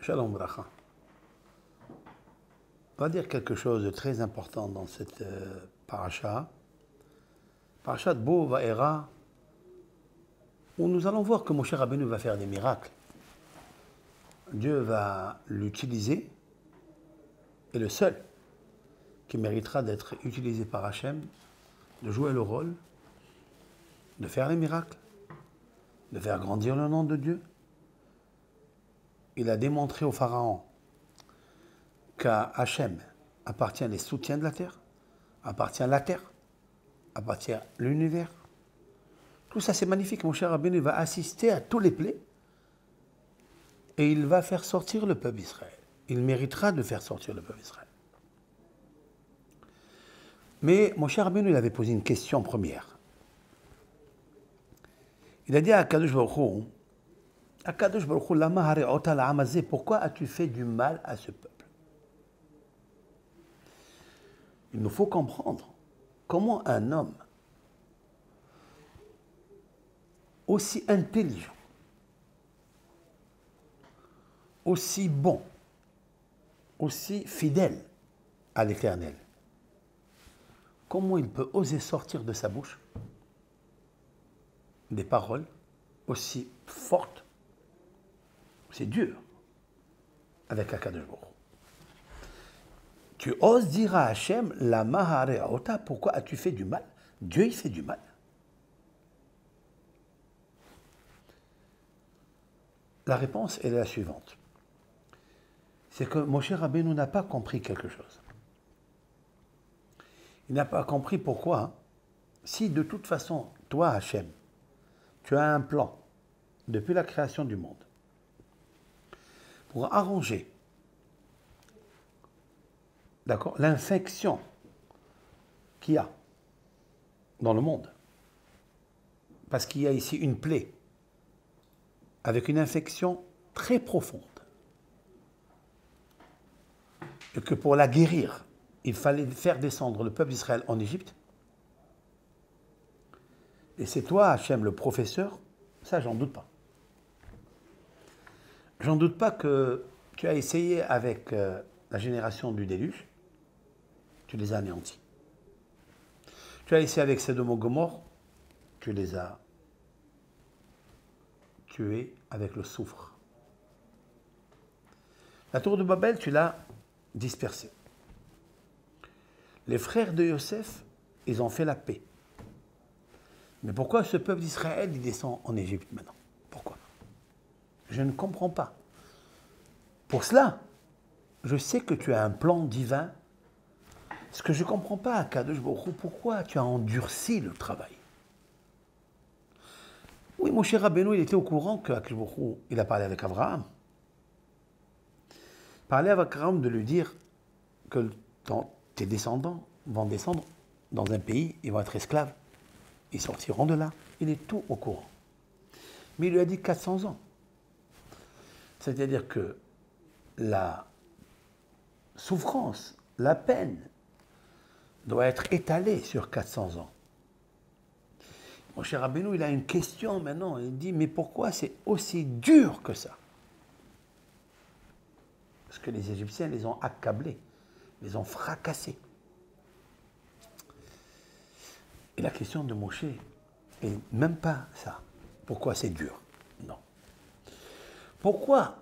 Shalom Bracha. On va dire quelque chose de très important dans cette paracha. Paracha de Bo Va'era, où nous allons voir que Moshe Rabbeinu va faire des miracles. Dieu va l'utiliser, et le seul qui méritera d'être utilisé par Hachem, de jouer le rôle, de faire les miracles, de faire grandir le nom de Dieu. Il a démontré au Pharaon qu'à Hachem appartient les soutiens de la terre, appartient la terre, appartient l'univers. Tout ça, c'est magnifique. Mon cher Rabbeinu va assister à tous les plaies et il va faire sortir le peuple d'Israël. Il méritera de faire sortir le peuple d'Israël. Mais mon cher Rabbeinu, il avait posé une question première. Il a dit à Akadosh Baruch Hu, lama hare'ota la'am hazeh, pourquoi as-tu fait du mal à ce peuple? Il nous faut comprendre comment un homme aussi intelligent, aussi bon, aussi fidèle à l'Éternel, comment il peut oser sortir de sa bouche des paroles aussi fortes, c'est dur, avec Akadosh Baruch Hu. Tu oses dire à Hachem, la mahareota, pourquoi as-tu fait du mal? Dieu, il fait du mal. La réponse, elle est la suivante. C'est que Moshe Rabbeinu n'a pas compris quelque chose. Il n'a pas compris pourquoi, si de toute façon, toi, Hachem, tu as un plan depuis la création du monde pour arranger, d'accord, l'infection qu'il y a dans le monde, parce qu'il y a ici une plaie avec une infection très profonde, et que pour la guérir, il fallait faire descendre le peuple d'Israël en Égypte. Et c'est toi, Hachem, le professeur, ça, j'en doute pas. J'en doute pas que tu as essayé avec la génération du déluge, tu les as anéantis. Tu as essayé avec Sodome et Gomorrhe, tu les as tués avec le soufre. La tour de Babel, tu l'as dispersée. Les frères de Yosef, ils ont fait la paix. Mais pourquoi ce peuple d'Israël, il descend en Égypte maintenant? Pourquoi? Je ne comprends pas. Pour cela, je sais que tu as un plan divin. Ce que je ne comprends pas, Akadosh Baruch Hu, pourquoi tu as endurci le travail? Oui, mon cher Rabbeinu, il était au courant qu'Akadosh Baruch Hu, il a parlé avec Abraham. Parler avec Abraham de lui dire que tes descendants vont descendre dans un pays, ils vont être esclaves. Ils sortiront de là. Il est tout au courant. Mais il lui a dit 400 ans. C'est-à-dire que la souffrance, la peine, doit être étalée sur 400 ans. Mon cher Rabbeinu, il a une question maintenant. Il dit, mais pourquoi c'est aussi dur que ça? Parce que les Égyptiens les ont accablés, les ont fracassés. Et la question de Moshe n'est même pas ça. Pourquoi c'est dur? Non. Pourquoi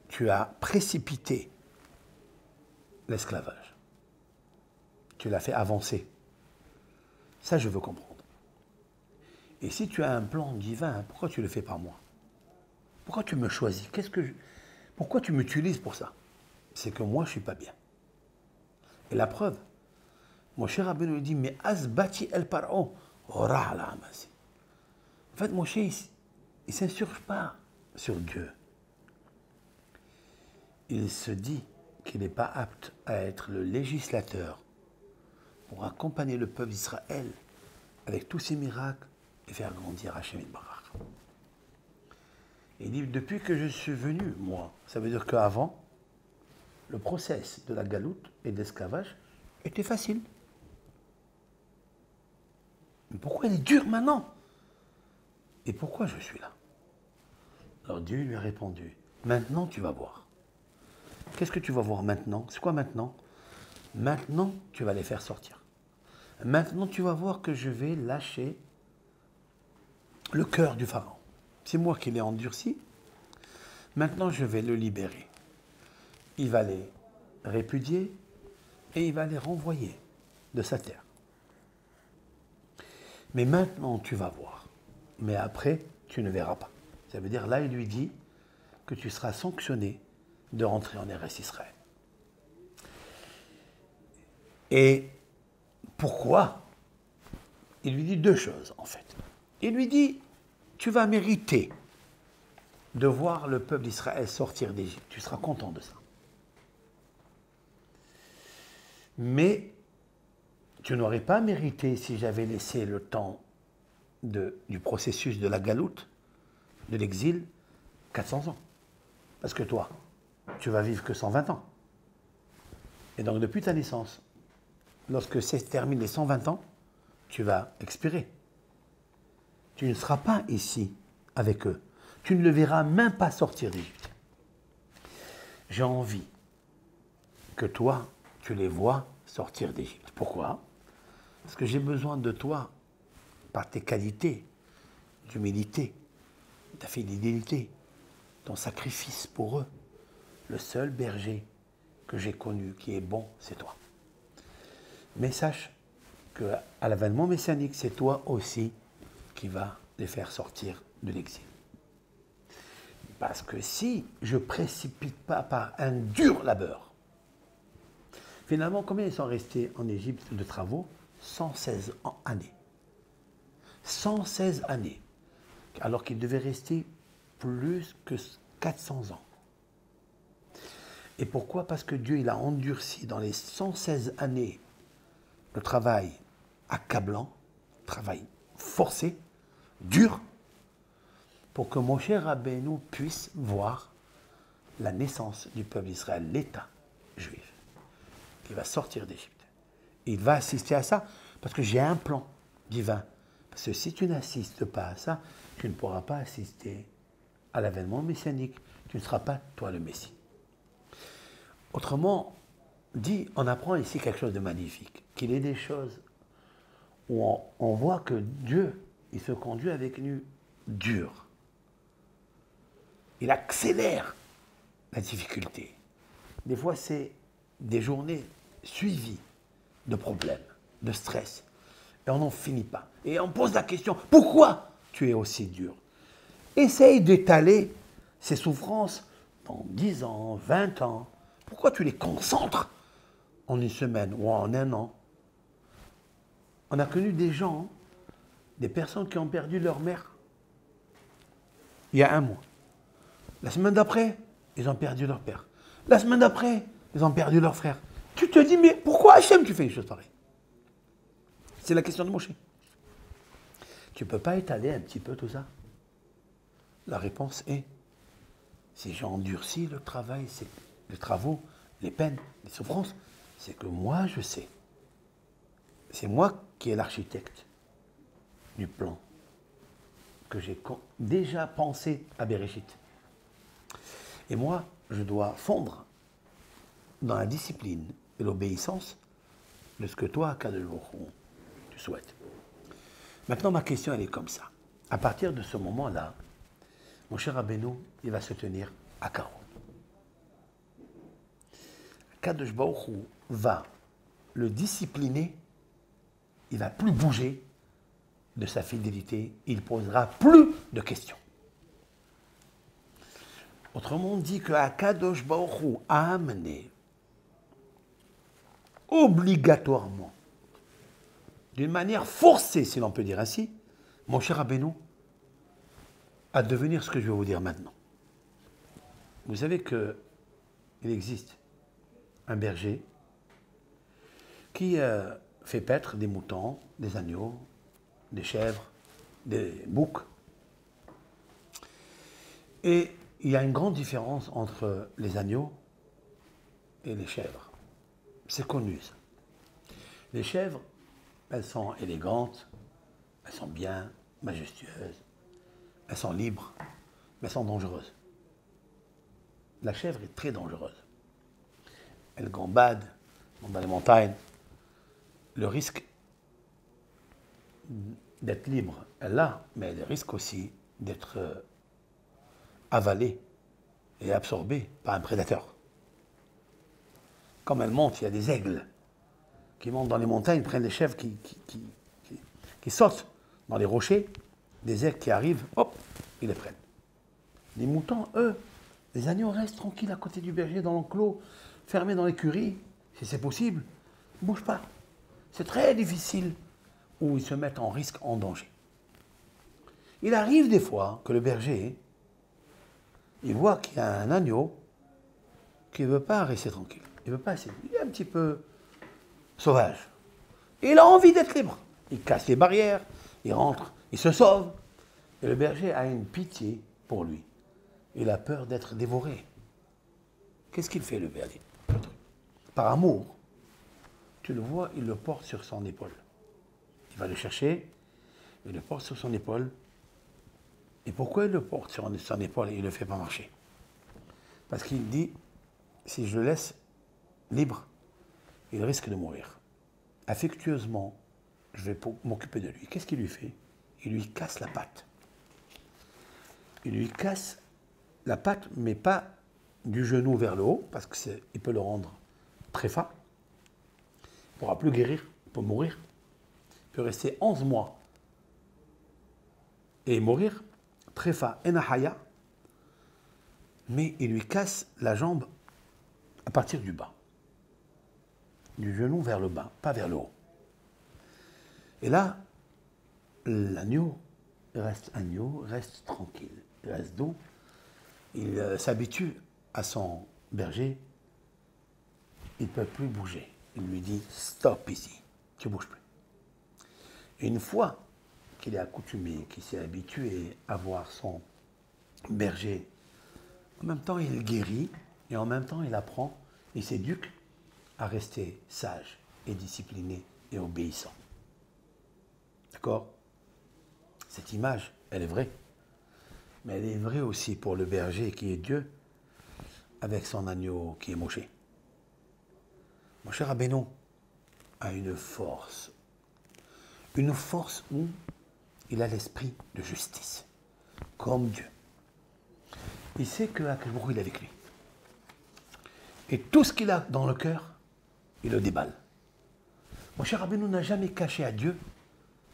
tu as précipité l'esclavage? Tu l'as fait avancer. Ça, je veux comprendre. Et si tu as un plan divin, pourquoi tu le fais par moi? Pourquoi tu me choisis? Pourquoi tu m'utilises pour ça? C'est que moi, je ne suis pas bien. Et la preuve, mon cher Rabbeinu lui dit, mais asbati el paro, ora la amasi. En fait, Moshe, il ne s'insurge pas sur Dieu. Il se dit qu'il n'est pas apte à être le législateur pour accompagner le peuple d'Israël avec tous ses miracles et faire grandir Hachem Yitbarach. Il dit, depuis que je suis venu, moi, ça veut dire qu'avant, le process de la galoute et de l'esclavage était facile. Mais pourquoi il est dur maintenant? Et pourquoi je suis là? Alors Dieu lui a répondu, maintenant tu vas voir. Qu'est-ce que tu vas voir maintenant? C'est quoi maintenant? Maintenant, tu vas les faire sortir. Maintenant, tu vas voir que je vais lâcher le cœur du pharaon. C'est moi qui l'ai endurci. Maintenant, je vais le libérer. Il va les répudier et il va les renvoyer de sa terre. Mais maintenant, tu vas voir. Mais après, tu ne verras pas. Ça veut dire, là, il lui dit que tu seras sanctionné de rentrer en Eretz Israël. Et pourquoi? Il lui dit deux choses, en fait. Il lui dit, tu vas mériter de voir le peuple d'Israël sortir d'Égypte. Tu seras content de ça. Mais tu n'aurais pas mérité si j'avais laissé le temps du processus de la galoute, de l'exil, 400 ans. Parce que toi, tu vas vivre que 120 ans. Et donc depuis ta naissance, lorsque c'est terminé les 120 ans, tu vas expirer. Tu ne seras pas ici avec eux. Tu ne le verras même pas sortir d'Égypte. J'ai envie que toi, tu les vois sortir d'Égypte. Pourquoi? Parce que j'ai besoin de toi, par tes qualités, d'humilité, ta fidélité, ton sacrifice pour eux. Le seul berger que j'ai connu qui est bon, c'est toi. Mais sache qu'à l'avènement messianique, c'est toi aussi qui vas les faire sortir de l'exil. Parce que si je ne précipite pas par un dur labeur, finalement, combien ils sont restés en Égypte de travaux? 116 années. 116 années. Alors qu'ils devaient rester plus que 400 ans. Et pourquoi? Parce que Dieu, il a endurci dans les 116 années le travail accablant, travail forcé, dur, pour que Moshe Rabbeinu puisse voir la naissance du peuple d'Israël, l'État juif, qui va sortir d'Égypte. Il va assister à ça, parce que j'ai un plan divin. Parce que si tu n'assistes pas à ça, tu ne pourras pas assister à l'avènement messianique. Tu ne seras pas, toi, le Messie. Autrement dit, on apprend ici quelque chose de magnifique, qu'il est des choses où on voit que Dieu, il se conduit avec nous dur. Il accélère la difficulté. Des fois, c'est des journées suivies de problèmes, de stress. Et on n'en finit pas. Et on pose la question, pourquoi tu es aussi dur? Essaye d'étaler ces souffrances dans 10 ans, 20 ans. Pourquoi tu les concentres en une semaine ou en un an? On a connu des gens, des personnes qui ont perdu leur mère il y a un mois. La semaine d'après, ils ont perdu leur père. La semaine d'après, ils ont perdu leur frère. Tu te dis, mais pourquoi Hachem tu fais une chose pareille? C'est la question de Moshe. Tu ne peux pas étaler un petit peu tout ça? La réponse est, si j'ai endurci le travail, les travaux, les peines, les souffrances, c'est que moi je sais. C'est moi qui est l'architecte du plan que j'ai déjà pensé à Bereshit. Et moi, je dois fondre dans la discipline et l'obéissance de ce que toi, Akadosh Baruch Hu, tu souhaites. Maintenant, ma question, elle est comme ça. À partir de ce moment-là, mon cher Rabbeinu, il va se tenir à Caron. Akadosh Baruch Hu va le discipliner, il ne va plus bouger de sa fidélité, il ne posera plus de questions. Autrement dit que Akadosh Baruch Hu a amené obligatoirement, d'une manière forcée, si l'on peut dire ainsi, mon cher Rabbeinu, à devenir ce que je vais vous dire maintenant. Vous savez qu'il existe un berger qui fait paître des moutons, des agneaux, des chèvres, des boucs. Et il y a une grande différence entre les agneaux et les chèvres. C'est connu, ça. Les chèvres, elles sont élégantes, elles sont bien majestueuses, elles sont libres, mais elles sont dangereuses. La chèvre est très dangereuse. elle gambade dans les montagnes. Le risque d'être libre, elle l'a, mais elle risque aussi d'être avalée et absorbée par un prédateur. Comme elle monte, il y a des aigles qui montent dans les montagnes, prennent des chèvres qui sautent dans les rochers, des aigles qui arrivent, hop, ils les prennent. Les moutons, eux, les agneaux restent tranquilles à côté du berger dans l'enclos, fermés dans l'écurie, si c'est possible, ils ne bougent pas. C'est très difficile où ils se mettent en risque, en danger. Il arrive des fois que le berger, il voit qu'il y a un agneau qui ne veut pas rester tranquille. Il veut pas essayer. Il est un petit peu sauvage. Et il a envie d'être libre. Il casse les barrières, il rentre, il se sauve. Et le berger a une pitié pour lui. Il a peur d'être dévoré. Qu'est-ce qu'il fait, le berger? Par amour, tu le vois, il le porte sur son épaule. Il va le chercher, il le porte sur son épaule. Et pourquoi il le porte sur son épaule et il ne le fait pas marcher? Parce qu'il dit, si je le laisse libre, il risque de mourir. Affectueusement, je vais m'occuper de lui. Qu'est-ce qu'il lui fait? Il lui casse la patte. Il lui casse la patte, mais pas du genou vers le haut, parce qu'il peut le rendre tréfa. Il ne pourra plus guérir, il peut mourir. Il peut rester 11 mois et mourir. Tréfa enahaya, mais il lui casse la jambe à partir du bas. Du genou vers le bas, pas vers le haut. Et là, l'agneau reste tranquille, il reste doux. Il s'habitue à son berger, il ne peut plus bouger. Il lui dit « stop ici, tu ne bouges plus ». Et une fois qu'il est accoutumé, qu'il s'est habitué à voir son berger, en même temps il guérit et en même temps il apprend, il s'éduque à rester sage et discipliné et obéissant. D'accord? Cette image, elle est vraie. Mais elle est vraie aussi pour le berger qui est Dieu, avec son agneau qui est Moshe. Moshe Rabbeinu a une force où il a l'esprit de justice, comme Dieu. Il sait que Akadosh il est avec lui. Et tout ce qu'il a dans le cœur, il le déballe. Moshe Rabbeinu n'a jamais caché à Dieu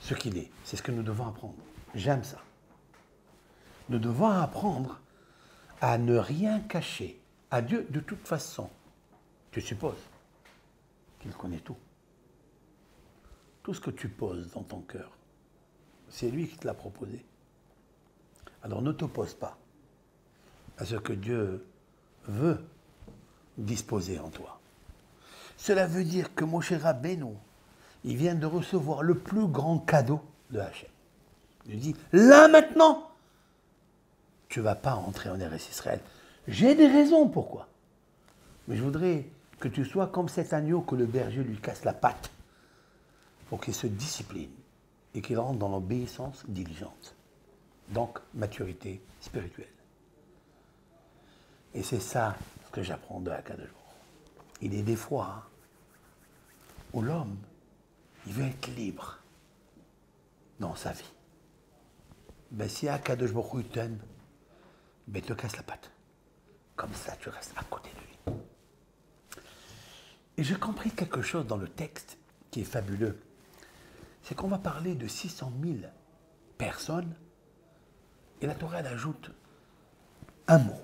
ce qu'il est. C'est ce que nous devons apprendre. J'aime ça. Nous devons apprendre à ne rien cacher à Dieu de toute façon. Tu supposes qu'il connaît tout. Tout ce que tu poses dans ton cœur, c'est lui qui te l'a proposé. Alors ne t'oppose pas à ce que Dieu veut disposer en toi. Cela veut dire que Moshe Rabbeinu, il vient de recevoir le plus grand cadeau de Hachem. Il lui dit, là maintenant, tu ne vas pas entrer en Eretz Israël. J'ai des raisons pourquoi. Mais je voudrais que tu sois comme cet agneau que le berger lui casse la patte pour qu'il se discipline et qu'il rentre dans l'obéissance diligente. Donc, maturité spirituelle. Et c'est ça ce que j'apprends de Akadosh. Il y a des fois où l'homme, il veut être libre dans sa vie. Ben, si Akadosh Baruch Hu t'aime, ben, il te casse la patte. Comme ça, tu restes à côté de lui. Et j'ai compris quelque chose dans le texte qui est fabuleux. C'est qu'on va parler de 600 000 personnes et la Torah elle ajoute un mot.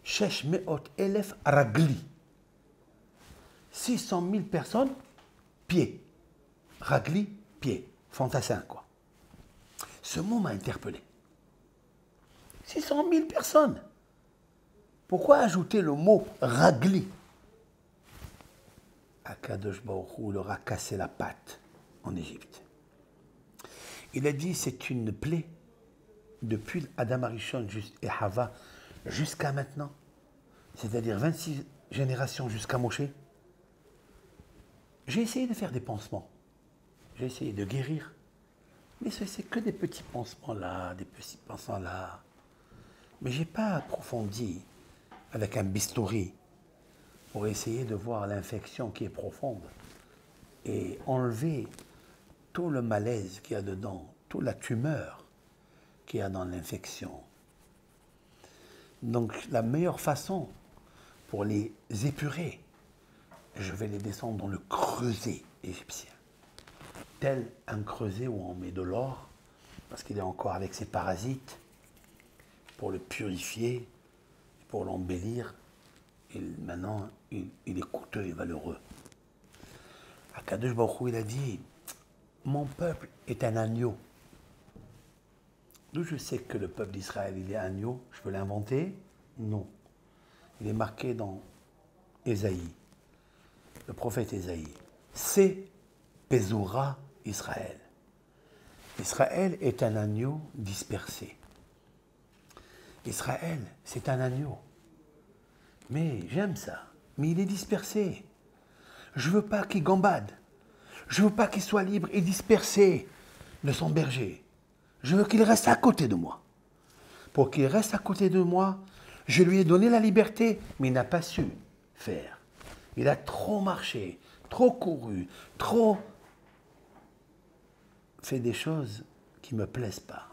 Shesh meot elef ragli. 600 000 personnes, pieds. Ragli, pieds. Fantassin, quoi. Ce mot m'a interpellé. 600 000 personnes. Pourquoi ajouter le mot ragli? Akadosh Baruch Hu leur a cassé la patte en Égypte. Il a dit c'est une plaie depuis Adam Arishon et Hava jusqu'à maintenant, c'est-à-dire 26 générations jusqu'à Moshe. J'ai essayé de faire des pansements, j'ai essayé de guérir, mais c'est que des petits pansements là, des petits pansements là. Mais je n'ai pas approfondi avec un bistouri pour essayer de voir l'infection qui est profonde et enlever tout le malaise qu'il y a dedans, toute la tumeur qu'il y a dans l'infection. Donc la meilleure façon pour les épurer, je vais les descendre dans le creuset égyptien. Tel un creuset où on met de l'or, parce qu'il est encore avec ses parasites, pour le purifier, pour l'embellir. Et maintenant, il est coûteux et valeureux. Akadosh Baruch Hu, il a dit, mon peuple est un agneau. D'où je sais que le peuple d'Israël, il est agneau, je peux l'inventer? Non. Il est marqué dans Ésaïe, le prophète Ésaïe. C'est Pézoura Israël. Israël est un agneau dispersé. Israël, c'est un agneau. Mais j'aime ça. Mais il est dispersé. Je ne veux pas qu'il gambade. Je ne veux pas qu'il soit libre et dispersé de son berger. Je veux qu'il reste à côté de moi. Pour qu'il reste à côté de moi, je lui ai donné la liberté, mais il n'a pas su faire. Il a trop marché, trop couru, trop fait des choses qui ne me plaisent pas.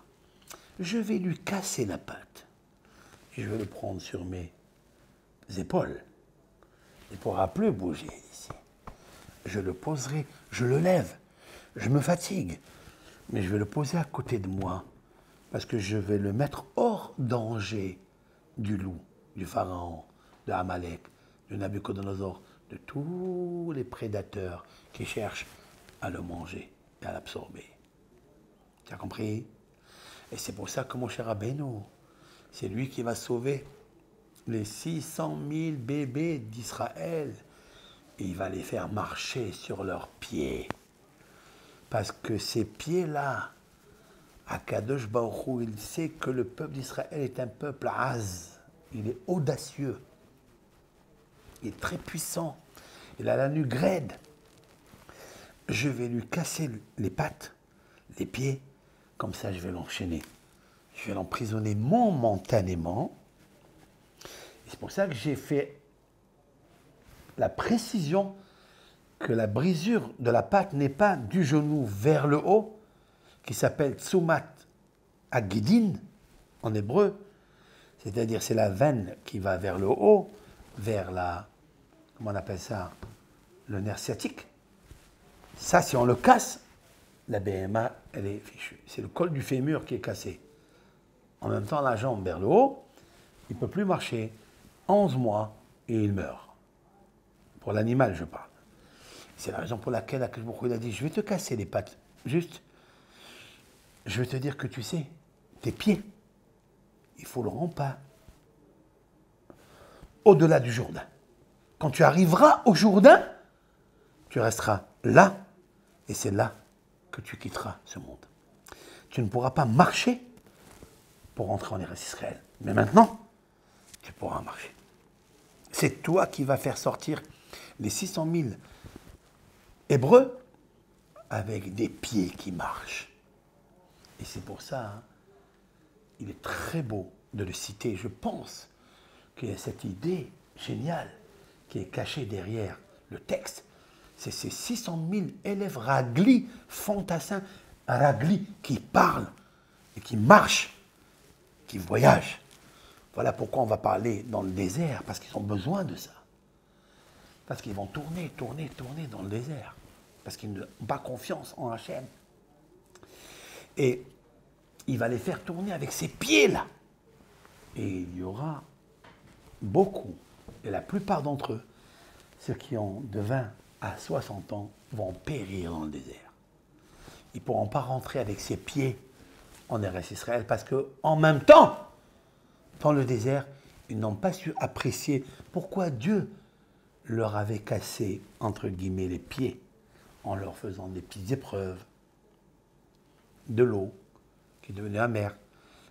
Je vais lui casser la patte. Je vais le prendre sur mes épaules. Il ne pourra plus bouger ici. Je le poserai, je le lève. Je me fatigue. Mais je vais le poser à côté de moi. Parce que je vais le mettre hors danger du loup, du pharaon, de Amalek, de Nabucodonosor, de tous les prédateurs qui cherchent à le manger et à l'absorber. Tu as compris? Et c'est pour ça que mon cher Rabbeinu, c'est lui qui va sauver les 600 000 bébés d'Israël. Et il va les faire marcher sur leurs pieds. Parce que ces pieds-là, Akadosh Baruch Hu, il sait que le peuple d'Israël est un peuple az. Il est audacieux. Il est très puissant. Il a la nuque raide. Je vais lui casser les pattes, les pieds. Comme ça, je vais l'enchaîner. Je vais l'emprisonner momentanément. C'est pour ça que j'ai fait la précision que la brisure de la patte n'est pas du genou vers le haut, qui s'appelle Tsumat Agidin en hébreu, c'est-à-dire c'est la veine qui va vers le haut, vers la, comment on appelle ça, le nerf sciatique. Ça, si on le casse, la BMA, elle est fichue. C'est le col du fémur qui est cassé. En même temps, la jambe vers le haut, il ne peut plus marcher. 11 mois et il meurt. Pour l'animal, je parle. C'est la raison pour laquelle il a dit, je vais te casser les pattes. Juste, je vais te dire que tu sais, tes pieds, il faut le rempart au-delà du Jourdain. Quand tu arriveras au Jourdain, tu resteras là, et c'est là que tu quitteras ce monde. Tu ne pourras pas marcher pour rentrer en Eretz Israël. Mais maintenant, tu pourras marcher. C'est toi qui vas faire sortir les 600 000 Hébreux avec des pieds qui marchent. Et c'est pour ça, hein, il est très beau de le citer. Je pense qu'il y a cette idée géniale qui est cachée derrière le texte. C'est ces 600 000 élèves raglis, fantassins, raglis, qui parlent et qui marchent, qui voyagent. Voilà pourquoi on va parler dans le désert, parce qu'ils ont besoin de ça. Parce qu'ils vont tourner dans le désert. Parce qu'ils n'ont pas confiance en Hachem. Et il va les faire tourner avec ses pieds-là. Et il y aura beaucoup, et la plupart d'entre eux, ceux qui ont de 20 à 60 ans, vont périr dans le désert. Ils ne pourront pas rentrer avec ses pieds en Eretz Israël, parce qu'en même temps, dans le désert, ils n'ont pas su apprécier pourquoi Dieu leur avait cassé, entre guillemets, les pieds, en leur faisant des petites épreuves, de l'eau qui devenait amère.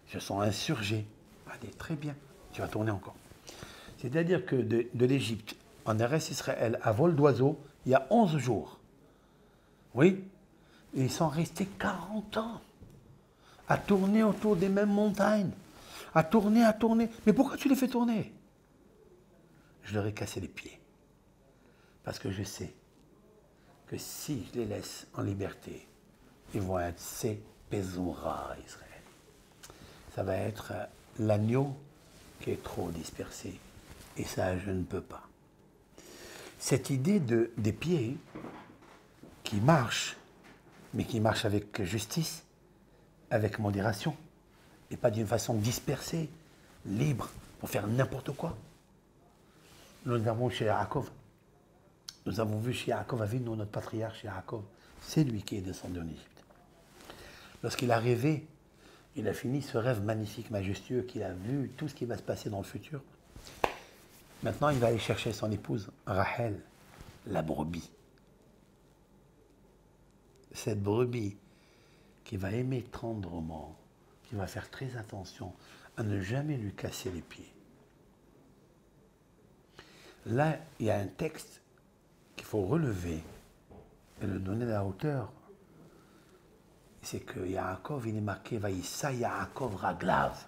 Ils se sont insurgés. Allez, très bien, tu vas tourner encore. C'est-à-dire que de l'Égypte en Eretz Israël à vol d'oiseau, il y a 11 jours. Oui, et ils sont restés 40 ans à tourner autour des mêmes montagnes, à tourner. Mais pourquoi tu les fais tourner? Je leur ai cassé les pieds. Parce que je sais que si je les laisse en liberté, ils vont être ces Pézoura Israël. Ça va être l'agneau qui est trop dispersé. Et ça, je ne peux pas. Cette idée des pieds qui marchent, mais qui marchent avec justice, avec modération, et pas d'une façon dispersée, libre, pour faire n'importe quoi. Nous avons chez Yaakov, nous avons vu chez Yaakov Avinu, notre patriarche chez Yaakov, c'est lui qui est descendu en Égypte. Lorsqu'il a rêvé, il a fini ce rêve magnifique, majestueux, qu'il a vu tout ce qui va se passer dans le futur. Maintenant, il va aller chercher son épouse, Rachel, la brebis. Cette brebis qui va aimer tendrement, qui va faire très attention à ne jamais lui casser les pieds. Là, il y a un texte qu'il faut relever et le donner à la hauteur. C'est que Yaakov, il est marqué, Vaïssa Yaakov Raglav.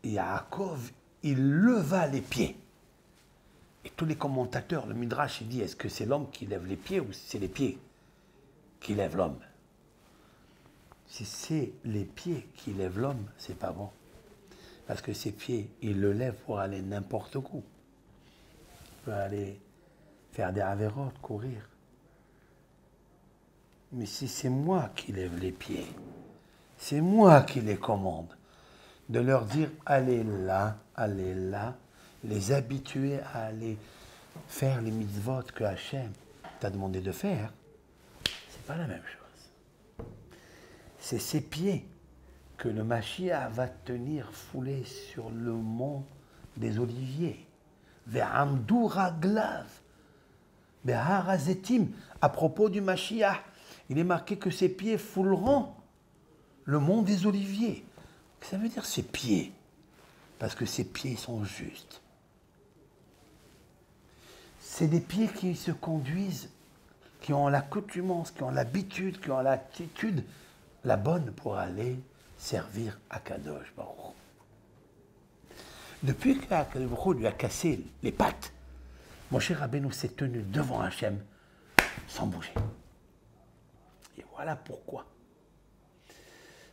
Et Yaakov, il leva les pieds. Et tous les commentateurs, le Midrash, il dit, est-ce que c'est l'homme qui lève les pieds ou c'est les pieds qui lèvent l'homme? Si c'est les pieds qui lèvent l'homme, c'est pas bon. Parce que ses pieds, il le lève pour aller n'importe où. Il peut aller faire des avérotes, courir. Mais si c'est moi qui lève les pieds, c'est moi qui les commande, de leur dire allez là, les habituer à aller faire les mitzvot que Hachem t'a demandé de faire, c'est pas la même chose. C'est ces pieds que le Mashiach va tenir foulés sur le mont des Oliviers. Ve'amdu raglav, be'har hazetim. À propos du Mashiach, il est marqué que ses pieds fouleront le mont des Oliviers. Ça veut dire ses pieds, parce que ses pieds sont justes. C'est des pieds qui se conduisent, qui ont l'accoutumance, qui ont l'habitude, qui ont l'attitude, la bonne pour aller servir à Kadosh Baruch. Depuis qu'Akadosh Baruch lui a cassé les pattes, Moshe Rabbeinu s'est tenu devant Hachem sans bouger. Et voilà pourquoi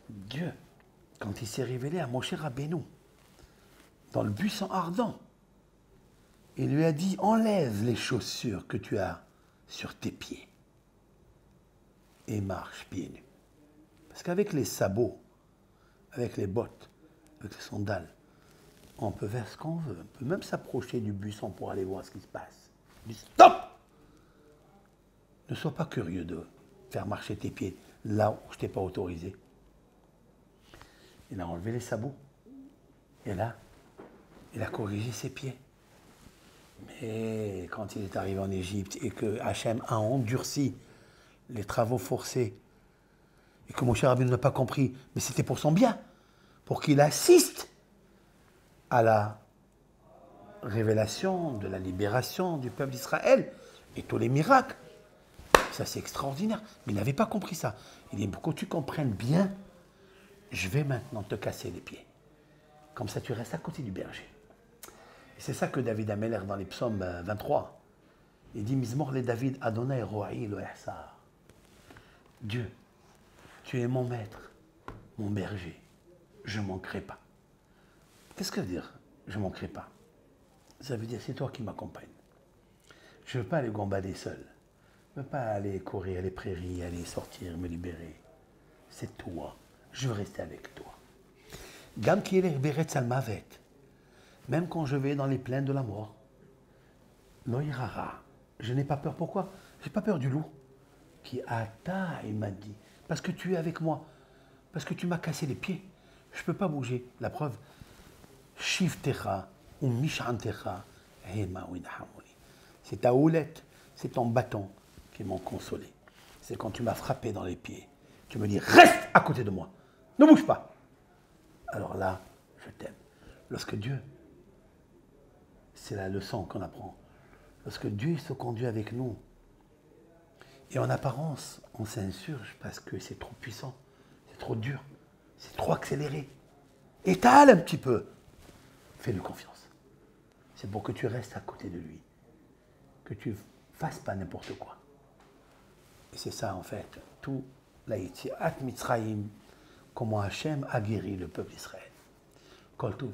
Dieu, quand il s'est révélé à Moshe Rabbeinu, dans le buisson ardent, il lui a dit, enlève les chaussures que tu as sur tes pieds et marche pieds nus. Parce qu'avec les sabots, avec les bottes, avec les sandales, on peut faire ce qu'on veut. On peut même s'approcher du buisson pour aller voir ce qui se passe. Il dit, stop! Ne sois pas curieux de faire marcher tes pieds là où je ne t'ai pas autorisé. Il a enlevé les sabots. Et là, il a corrigé ses pieds. Mais quand il est arrivé en Égypte et que Hachem a endurci les travaux forcés et que Moshe Rabbeinu n'a pas compris, mais c'était pour son bien, pour qu'il assiste à la révélation de la libération du peuple d'Israël et tous les miracles. Ça, c'est extraordinaire. Mais il n'avait pas compris ça. Il dit, pour que tu comprennes bien, je vais maintenant te casser les pieds. Comme ça, tu restes à côté du berger. Et c'est ça que David Ameller dans les psaumes 23, il dit, Mizmor le David Adonai Roaï lo Ehsar. Dieu, tu es mon maître, mon berger. Je ne manquerai pas. Qu'est-ce que ça veut dire, je ne manquerai pas? Ça veut dire, c'est toi qui m'accompagnes. Je ne veux pas aller gambader seul. Je ne veux pas aller courir les prairies, aller sortir, me libérer. C'est toi. Je veux rester avec toi. Gam ki elech beretz al mavet. Même quand je vais dans les plaines de la mort. Lo irara. Je n'ai pas peur. Pourquoi? Je n'ai pas peur du loup. Qui ata, il m'a dit. Parce que tu es avec moi. Parce que tu m'as cassé les pieds. Je ne peux pas bouger. La preuve. Shivtecha ou mishantecha hema winhamuni. C'est ta houlette, c'est ton bâton qui m'ont consolé. C'est quand tu m'as frappé dans les pieds. Tu me dis, reste à côté de moi. Ne bouge pas. Alors là, je t'aime. Lorsque Dieu, c'est la leçon qu'on apprend. Lorsque Dieu se conduit avec nous, et en apparence, on s'insurge parce que c'est trop puissant, c'est trop dur, c'est trop accéléré. Étale un petit peu. Fais-lui confiance. C'est pour que tu restes à côté de lui. que tu fasses pas n'importe quoi. Et c'est ça, en fait, tout l'Haïti, At Mitzrayim, comment Hachem a guéri le peuple d'Israël. Kol Tov.